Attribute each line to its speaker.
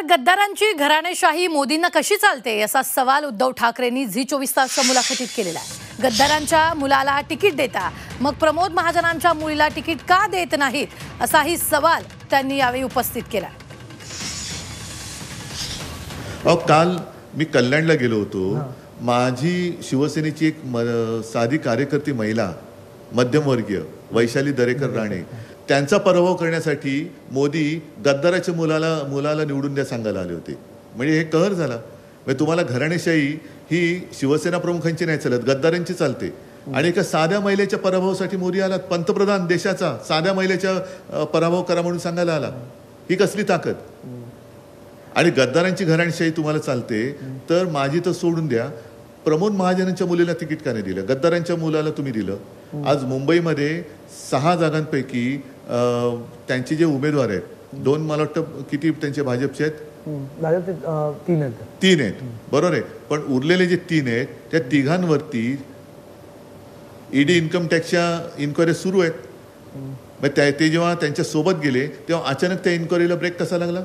Speaker 1: गद्दारांची घराणेशाही मोदींना कशी चालते असा सवाल उद्धव ठाकरेंनी झी 24 तासच्या मुलाखतीत केलेला आहे। गद्दारांच्या मुलाला तिकीट देता मग प्रमोद महाजनांच्या मुलीला तिकीट का देत नाहीत असाही सवाल त्यांनी यावेळी उपस्थित केला।
Speaker 2: काल मी कल्याणला गेलो होतो। माझी शिवसेनेची एक साधी कार्यकर्ती महिला मध्यमवर्गीय वैशाली दरेकर राणे त्यांचा पराभव करण्यासाठी मोदी गद्दाराच्या मुलाला निवडून द्या सांगायला आले होते। म्हणजे हे कहर झाला। म्हणजे तुम्हाला घराणेशाही ही शिवसेना प्रमुखांची नाही चालत, गद्दारांची चालते। आणि एका साध्या महिलेच्या पराभवासाठी मोदी आला, पंतप्रधान देशाचा साध्या महिलेच्या पराभव करा म्हणून सांगायला आला। ही कसली ताकद। आणि गद्दारांची घराणेशाही तुम्हाला चालते तर माझी तर सोडून द्या, प्रमोद महाजनांच्या मुलीला तिकीट का नाही दिलं, गद्दारांच्या मुलाला तुम्ही दिलं। आज मुंबईमध्ये 6 जागांपैकी त्यांचे जे उमेदवार आहेत, 2 मला वाटतं किती त्यांचे भाजपचे आहेत, 3 आहेत बरोबर आहे। पण उरलेले जे 3 आहेत त्या तिघांवरती ईडी इन्कम टॅक्सच्या इन्क्वायरी सुरू आहेत। मग ते जेव्हा त्यांच्या सोबत गेले तेव्हा अचानक त्या इन्क्वायरीला ब्रेक कसा लागला।